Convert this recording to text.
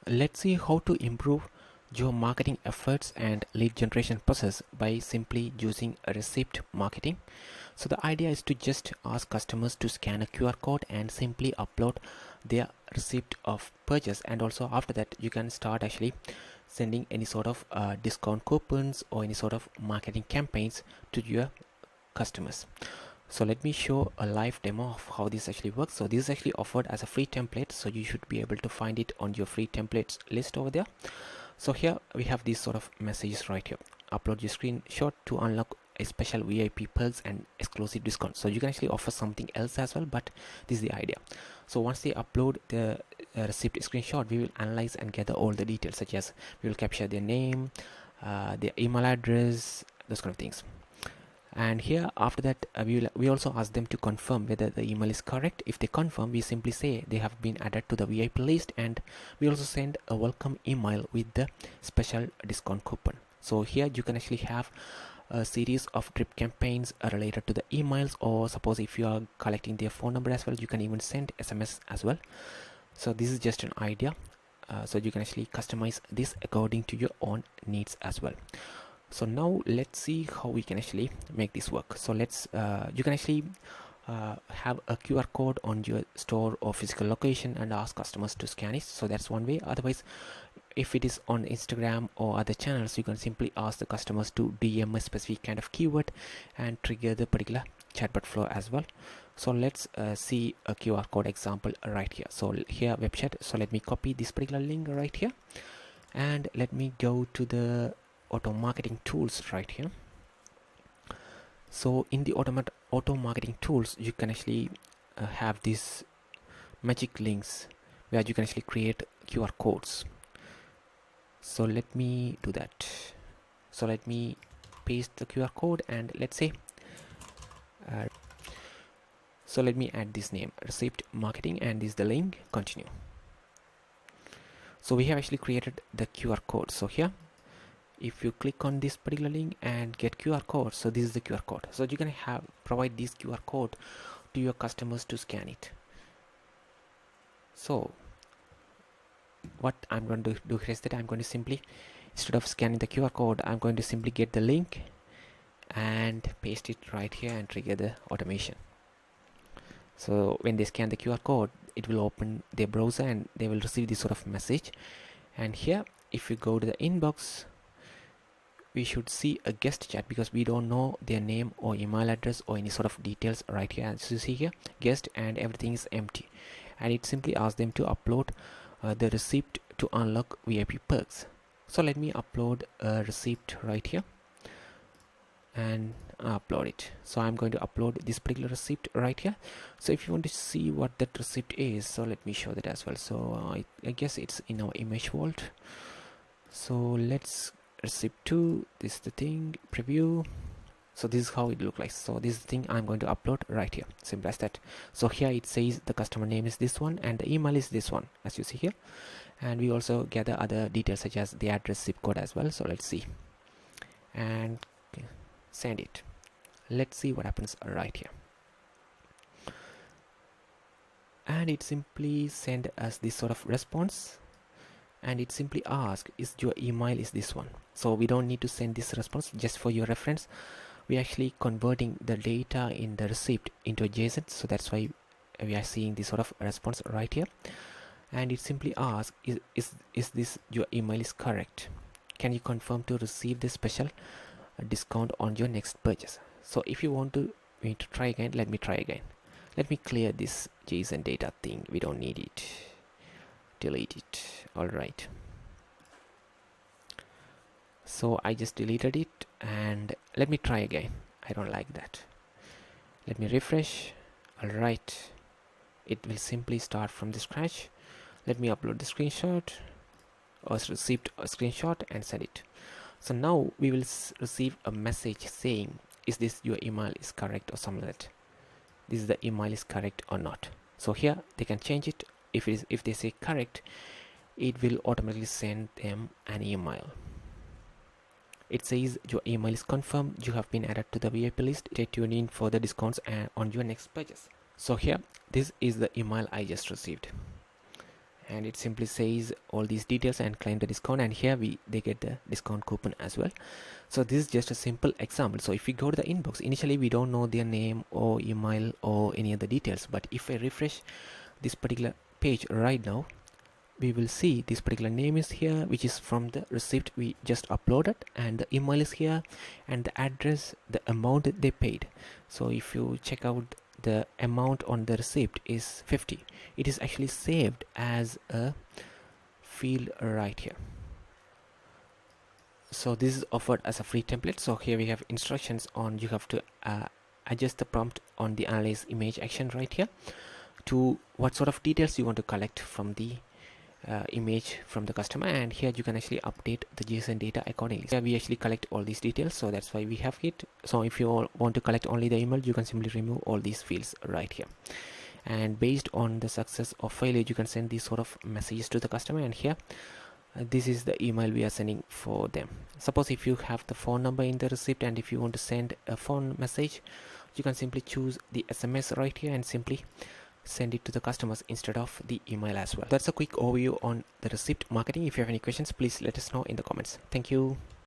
let's see how to improve your marketing efforts and lead generation process by simply using a receipt marketing. So the idea is to just ask customers to scan a QR code and simply upload their receipt of purchase, and also after that you can start actually sending any sort of discount coupons or any sort of marketing campaigns to your customers. So let me show a live demo of how this actually works. So this is actually offered as a free template, so you should be able to find it on your free templates list over there. So here we have these sort of messages right here. Upload your screenshot to unlock a special VIP perks and exclusive discounts. So you can actually offer something else as well, but this is the idea. So once they upload the receipt screenshot, we will analyze and gather all the details, such as we will capture their name, their email address, those kind of things. And here after that we also ask them to confirm whether the email is correct. If they confirm, we simply say they have been added to the VIP list, and we also send a welcome email with the special discount coupon. So here you can actually have a series of drip campaigns related to the emails, or suppose if you are collecting their phone number as well, you can even send SMS as well. So this is just an idea, so you can actually customize this according to your own needs as well. So now let's see how we can actually make this work. So let's you can actually have a QR code on your store or physical location and ask customers to scan it. So that's one way. Otherwise, if it is on Instagram or other channels, you can simply ask the customers to DM a specific kind of keyword and trigger the particular chatbot flow as well. So let's see a QR code example right here. So here web chat. So let me copy this particular link right here, and let me go to the auto marketing tools right here. So in the auto marketing tools, you can actually have these magic links where you can actually create QR codes. So let me do that. So let me paste the QR code, and let's say so let me add this name, receipt marketing, and this is the link, continue. So we have actually created the QR code. So here if you click on this particular link and get QR code, so this is the QR code. So you can provide this QR code to your customers to scan it. So what I'm going to do is that I'm going to simply, instead of scanning the QR code, I'm going to simply get the link and paste it right here and trigger the automation. So when they scan the QR code, it will open their browser and they will receive this sort of message. And here if you go to the inbox, we should see a guest chat, because we don't know their name or email address or any sort of details right here. As you see here, guest, and everything is empty, and it simply asks them to upload the receipt to unlock VIP perks. So let me upload a receipt right here and upload it. So I'm going to upload this particular receipt right here. So if you want to see what that receipt is, so let me show that as well. So I guess it's in our image vault. So let's receipt 2, this is the thing, preview. So this is how it looks like. So this is the thing I'm going to upload right here, simple as that. So here it says the customer name is this one and the email is this one, as you see here, and we also gather other details such as the address, zip code as well. So let's see and send it. Let's see what happens right here, and it simply send us this sort of response, and it simply asks, is your email is this one? So we don't need to send this response. Just for your reference, we actually converting the data in the receipt into a JSON, so that's why we are seeing this sort of response right here. And it simply asks, is this your email is correct? Can you confirm to receive this special discount on your next purchase? So if you want to me to try again, let me try again. Let me clear this JSON data thing, we don't need it, delete it. All right, so I just deleted it, and let me try again. I don't like that. Let me refresh. All right, it will simply start from the scratch. Let me upload the screenshot or received a screenshot and send it. So now we will receive a message saying, is this your email is correct, or something like that. This is the email is correct or not. So here they can change it. If they say correct, it will automatically send them an email. It says your email is confirmed, you have been added to the VIP list, stay tuned in for the discounts on your next purchase. So here, this is the email I just received, and it simply says all these details and claim the discount, and here they get the discount coupon as well. So this is just a simple example. So if we go to the inbox, initially we don't know their name or email or any other details, but if I refresh this particular page right now, we will see this particular name is here, which is from the receipt we just uploaded, and the email is here, and the address, the amount that they paid. So if you check out, the amount on the receipt is 50. It is actually saved as a field right here. So this is offered as a free template. So here we have instructions on, you have to adjust the prompt on the analyze image action right here to what sort of details you want to collect from the image from the customer, and here you can actually update the JSON data accordingly. Here we actually collect all these details, so that's why we have it. So if you all want to collect only the email, you can simply remove all these fields right here, and based on the success or failure, you can send these sort of messages to the customer. And here this is the email we are sending for them. Suppose if you have the phone number in the receipt, and if you want to send a phone message, you can simply choose the SMS right here and simply send it to the customers instead of the email as well. That's a quick overview on the receipt marketing. If you have any questions, please let us know in the comments. Thank you.